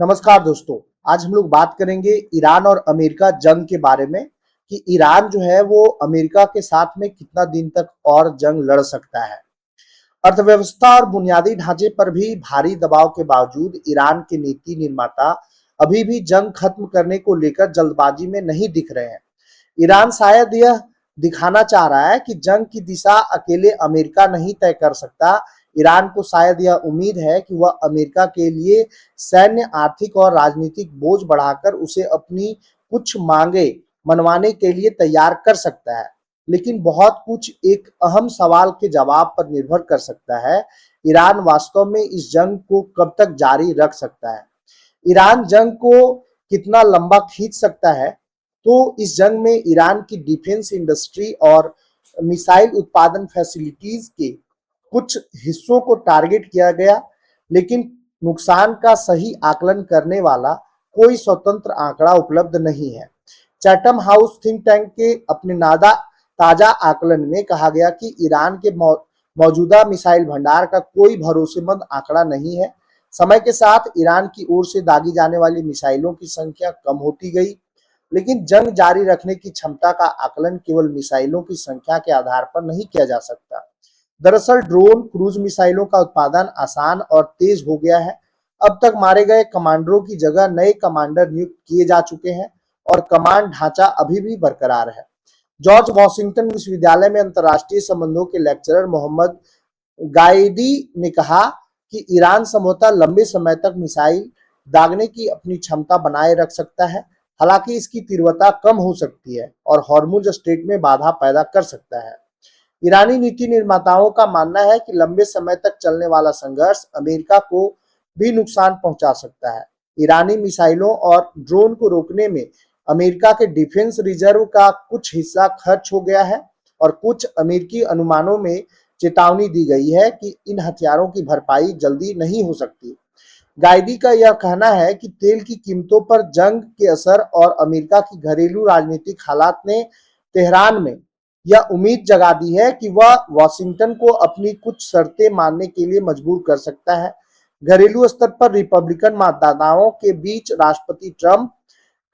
नमस्कार दोस्तों। आज हम लोग बात करेंगे ईरान और अमेरिका जंग के बारे में कि ईरान जो है वो अमेरिका के साथ में कितना दिन तक और जंग लड़ सकता है। अर्थव्यवस्था और बुनियादी ढांचे पर भी भारी दबाव के बावजूद ईरान के नीति निर्माता अभी भी जंग खत्म करने को लेकर जल्दबाजी में नहीं दिख रहे हैं। ईरान शायद यह दिखाना चाह रहा है कि जंग की दिशा अकेले अमेरिका नहीं तय कर सकता। ईरान को शायद यह उम्मीद है कि वह अमेरिका के लिए सैन्य, आर्थिक और राजनीतिक बोझ बढ़ाकर उसे अपनी कुछ मांगे मनवाने के लिए तैयार कर सकता है। लेकिन बहुत कुछ एक अहम सवाल के जवाब पर निर्भर कर सकता है। ईरान वास्तव में इस जंग को कब तक जारी रख सकता है? ईरान जंग को कितना लंबा खींच सकता है? तो इस जंग में ईरान की डिफेंस इंडस्ट्री और मिसाइल उत्पादन फैसिलिटीज के कुछ हिस्सों को टारगेट किया गया, लेकिन नुकसान का सही आकलन करने वाला कोई स्वतंत्र आंकड़ा उपलब्ध नहीं है। चैटम हाउस थिंक टैंक के अपने ताजा आकलन में कहा गया कि ईरान के मौजूदा मिसाइल भंडार का कोई भरोसेमंद आंकड़ा नहीं है। समय के साथ ईरान की ओर से दागी जाने वाली मिसाइलों की संख्या कम होती गई, लेकिन जंग जारी रखने की क्षमता का आकलन केवल मिसाइलों की संख्या के आधार पर नहीं किया जा सकता। दरअसल ड्रोन, क्रूज मिसाइलों का उत्पादन आसान और तेज हो गया है। अब तक मारे गए कमांडरों की जगह नए कमांडर नियुक्त किए जा चुके हैं और कमांड ढांचा अभी भी बरकरार है। जॉर्ज वॉशिंगटन विश्वविद्यालय में अंतर्राष्ट्रीय संबंधों के लेक्चरर मोहम्मद गायदी ने कहा कि ईरान संभवतः लंबे समय तक मिसाइल दागने की अपनी क्षमता बनाए रख सकता है। हालांकि इसकी तीव्रता कम हो सकती है और हॉर्मुज स्ट्रेट में बाधा पैदा कर सकता है। ईरानी नीति निर्माताओं का मानना है कि लंबे समय तक चलने वाला संघर्ष अमेरिका को भी नुकसान पहुंचा सकता है। ईरानी मिसाइलों और ड्रोन को रोकने में अमेरिका के डिफेंस रिजर्व का कुछ हिस्सा खर्च हो गया है और कुछ अमेरिकी अनुमानों में चेतावनी दी गई है कि इन हथियारों की भरपाई जल्दी नहीं हो सकती। गाइडी का यह कहना है कि तेल की कीमतों पर जंग के असर और अमेरिका की घरेलू राजनीतिक हालात ने तेहरान में यह उम्मीद जगा दी है कि वह वॉशिंगटन को अपनी कुछ शर्तें मानने के लिए मजबूर कर सकता है। घरेलू स्तर पर रिपब्लिकन मतदाताओं के बीच राष्ट्रपति ट्रंप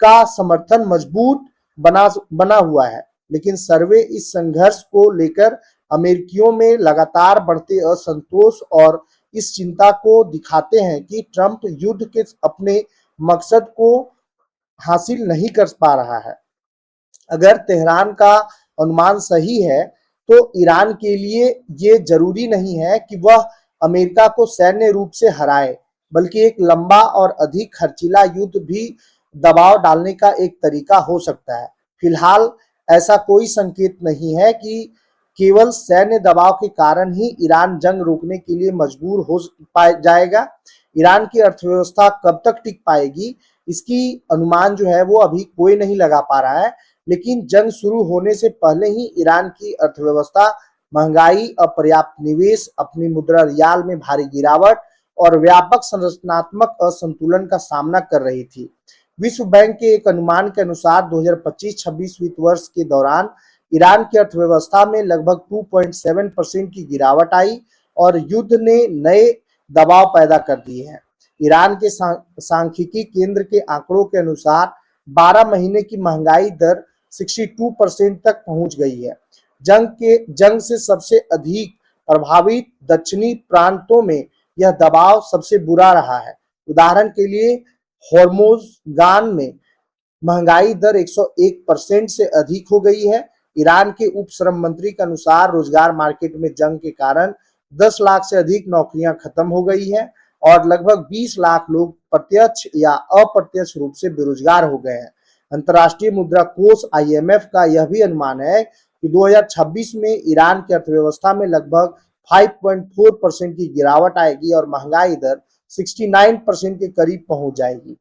का समर्थन मजबूत बना हुआ है, लेकिन सर्वे इस संघर्ष को लेकर अमेरिकियों में लगातार बढ़ते असंतोष और इस चिंता को दिखाते हैं कि ट्रंप युद्ध के अपने मकसद को हासिल नहीं कर पा रहा है। अगर तेहरान का अनुमान सही है तो ईरान के लिए ये जरूरी नहीं है कि वह अमेरिका को सैन्य रूप से हराए, बल्कि एक लंबा और अधिक खर्चीला युद्ध भी दबाव डालने का एक तरीका हो सकता है। फिलहाल ऐसा कोई संकेत नहीं है कि केवल सैन्य दबाव के कारण ही ईरान जंग रोकने के लिए मजबूर हो जाएगा। ईरान की अर्थव्यवस्था कब तक टिक पाएगी, इसकी अनुमान जो है वो अभी कोई नहीं लगा पा रहा है। लेकिन जंग शुरू होने से पहले ही ईरान की अर्थव्यवस्था महंगाई, अपर्याप्त निवेश, अपनी मुद्रा रियाल में भारी गिरावट और व्यापक संरचनात्मक असंतुलन का सामना कर रही थी। विश्व बैंक के एक अनुमान के अनुसार 2025-26 वित्त वर्ष के दौरान ईरान की अर्थव्यवस्था में लगभग 2.7% की गिरावट आई और युद्ध ने नए दबाव पैदा कर दिए हैं। ईरान के सांख्यिकी केंद्र के आंकड़ों के अनुसार 12 महीने की महंगाई दर 62% तक पहुंच गई है। जंग से सबसे अधिक प्रभावित दक्षिणी प्रांतों में यह दबाव सबसे बुरा रहा है। उदाहरण के लिए होर्मुज़गान में महंगाई दर 101% से अधिक हो गई है। ईरान के उप श्रम मंत्री के अनुसार रोजगार मार्केट में जंग के कारण 10 लाख से अधिक नौकरियां खत्म हो गई हैं और लगभग 20 लाख लोग प्रत्यक्ष या अप्रत्यक्ष रूप से बेरोजगार हो गए हैं। अंतर्राष्ट्रीय मुद्रा कोष IMF का यह भी अनुमान है कि 2026 में ईरान की अर्थव्यवस्था में लगभग 5.4% की गिरावट आएगी और महंगाई दर 69% के करीब पहुंच जाएगी।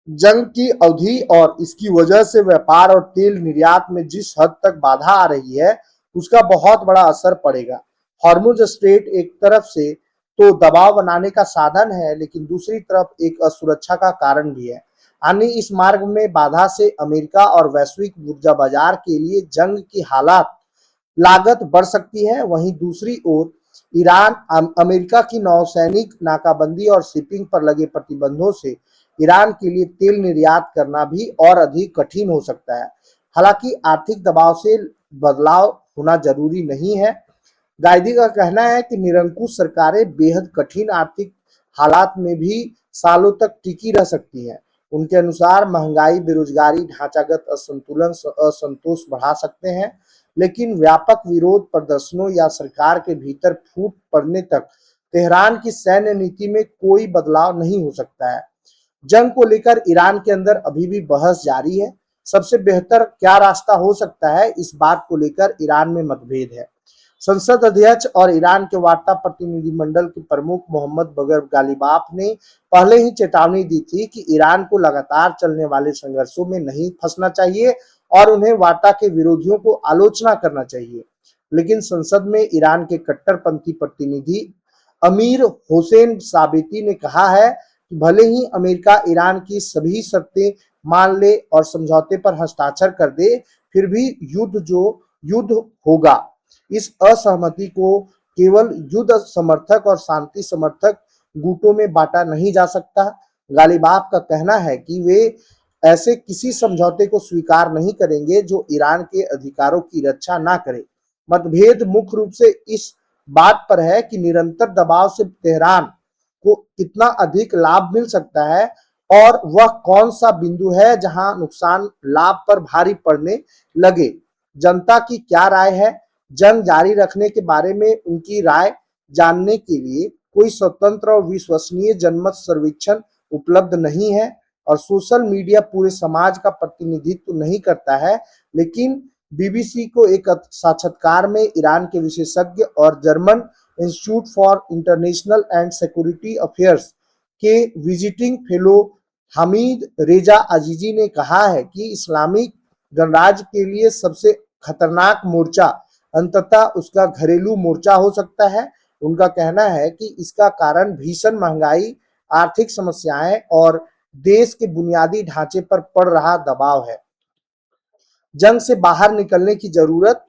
जंग की अवधि और इसकी वजह से व्यापार और तेल निर्यात में जिस हद तक बाधा आ रही है, उसका बहुत बड़ा असर पड़ेगा। हॉर्मुज स्ट्रेट एक तरफ से तो दबाव बनाने का साधन है, लेकिन दूसरी तरफ एक असुरक्षा का कारण भी है। यानी इस मार्ग में बाधा से अमेरिका और वैश्विक ऊर्जा बाजार के लिए जंग की लागत बढ़ सकती है। वहीं दूसरी ओर ईरान अमेरिका की नौसैनिक नाकाबंदी और शिपिंग पर लगे प्रतिबंधों से ईरान के लिए तेल निर्यात करना भी और अधिक कठिन हो सकता है। हालांकि आर्थिक दबाव से बदलाव होना जरूरी नहीं है। गाइदी का कहना है कि निरंकुश सरकारें बेहद कठिन आर्थिक हालात में भी सालों तक टिकी रह सकती हैं। उनके अनुसार महंगाई, बेरोजगारी, ढांचागत असंतुलन असंतोष बढ़ा सकते हैं, लेकिन व्यापक विरोध प्रदर्शनों या सरकार के भीतर फूट पड़ने तक तेहरान की सैन्य नीति में कोई बदलाव नहीं हो सकता है। जंग को लेकर ईरान के अंदर अभी भी बहस जारी है। सबसे बेहतर क्या रास्ता हो सकता है, इस बात को लेकर ईरान में मतभेद है। संसद अध्यक्ष और ईरान के वार्ता प्रतिनिधिमंडल के प्रमुख मोहम्मद बगर गालिबाफ ने पहले ही चेतावनी दी थी कि ईरान को लगातार चलने वाले संघर्षों में नहीं फंसना चाहिए और उन्हें वार्ता के विरोधियों को आलोचना करना चाहिए। लेकिन संसद में ईरान के कट्टरपंथी प्रतिनिधि अमीर हुसैन साबिती ने कहा है कि भले ही अमेरिका ईरान की सभी शर्तें मान ले और समझौते पर हस्ताक्षर कर दे, फिर भी युद्ध होगा। इस असहमति को केवल युद्ध समर्थक और शांति समर्थक गुटों में बांटा नहीं जा सकता। गालिबाफ का कहना है कि वे ऐसे किसी समझौते को स्वीकार नहीं करेंगे जो ईरान के अधिकारों की रक्षा ना करे। मतभेद मुख्य रूप से इस बात पर है कि निरंतर दबाव से तेहरान को कितना अधिक लाभ मिल सकता है और वह कौन सा बिंदु है जहां नुकसान लाभ पर भारी पड़ने लगे। जनता की क्या राय है? जंग जारी रखने के बारे में उनकी राय जानने के लिए कोई स्वतंत्र और विश्वसनीय जनमत सर्वेक्षण उपलब्ध नहीं है और सोशल मीडिया पूरे समाज का प्रतिनिधित्व नहीं करता है। लेकिन बीबीसी को एक साक्षात्कार में ईरान के विशेषज्ञ और German institute for international and security affairs के विजिटिंग फेलो हमीद रेजा अजीजी ने कहा है कि इस्लामिक गणराज्य के लिए सबसे खतरनाक मोर्चा अंततः उसका घरेलू मोर्चा हो सकता है। उनका कहना है कि इसका कारण भीषण महंगाई, आर्थिक समस्याएं और देश के बुनियादी ढांचे पर पड़ रहा दबाव है। जंग से बाहर निकलने की जरूरत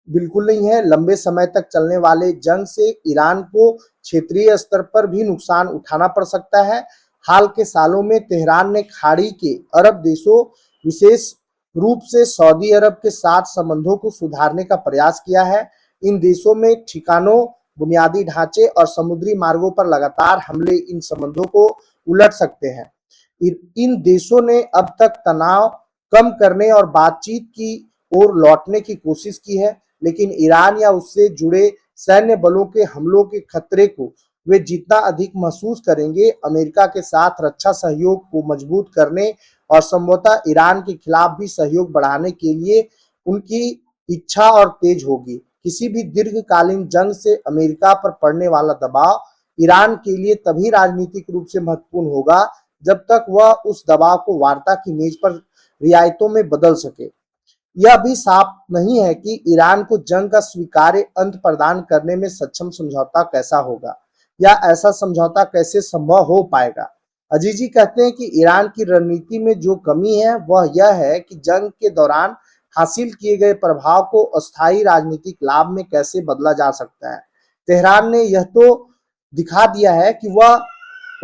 बिल्कुल नहीं है। लंबे समय तक चलने वाले जंग से ईरान को क्षेत्रीय स्तर पर भी नुकसान उठाना पड़ सकता है। हाल के सालों में तेहरान ने खाड़ी के अरब देशों, विशेष रूप से सऊदी अरब के साथ संबंधों को सुधारने का प्रयास किया है। इन देशों में ठिकानों, बुनियादी ढांचे और समुद्री मार्गों पर लगातार हमले इन संबंधों को उलट सकते हैं। इन देशों ने अब तक तनाव कम करने और बातचीत की ओर लौटने की कोशिश की है, लेकिन ईरान या उससे जुड़े सैन्य बलों के हमलों के खतरे को वे जितना अधिक महसूस करेंगे, अमेरिका के साथ रक्षा सहयोग को मजबूत करने और संभवतः ईरान के खिलाफ भी सहयोग बढ़ाने के लिए उनकी इच्छा और तेज होगी। किसी भी दीर्घकालीन जंग से अमेरिका पर पड़ने वाला दबाव ईरान के लिए तभी राजनीतिक रूप से महत्वपूर्ण होगा जब तक वह उस दबाव को वार्ता की मेज पर रियायतों में बदल सके। यह भी साफ नहीं है कि ईरान को जंग का स्वीकार्य अंत प्रदान करने में सक्षम समझौता कैसा होगा या ऐसा समझौता कैसे संभव हो पाएगा। अजीजी कहते हैं कि ईरान की रणनीति में जो कमी है वह यह है कि जंग के दौरान हासिल किए गए प्रभाव को अस्थायी राजनीतिक लाभ में कैसे बदला जा सकता है। तेहरान ने यह तो दिखा दिया है कि वह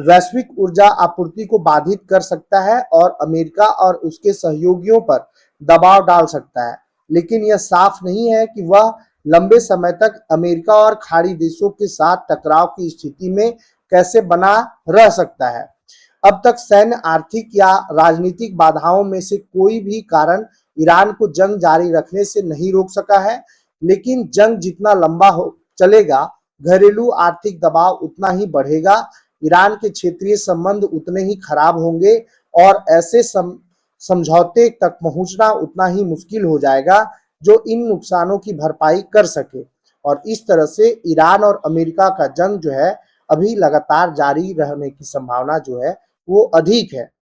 वैश्विक ऊर्जा आपूर्ति को बाधित कर सकता है और अमेरिका और उसके सहयोगियों पर दबाव डाल सकता है, लेकिन यह साफ नहीं है कि वह लंबे समय तक अमेरिका और खाड़ी देशों के साथ टकराव की स्थिति में कैसे बना रह सकता है। अब तक सैन्य, आर्थिक या राजनीतिक बाधाओं में से कोई भी कारण ईरान को जंग जारी रखने से नहीं रोक सका है, लेकिन जंग जितना लंबा हो चलेगा, घरेलू आर्थिक दबाव उतना ही बढ़ेगा, ईरान के क्षेत्रीय संबंध उतने ही खराब होंगे और ऐसे समझौते तक पहुंचना उतना ही मुश्किल हो जाएगा जो इन नुकसानों की भरपाई कर सके। और इस तरह से ईरान और अमेरिका का जंग जो है अभी लगातार जारी रहने की संभावना जो है वो अधिक है।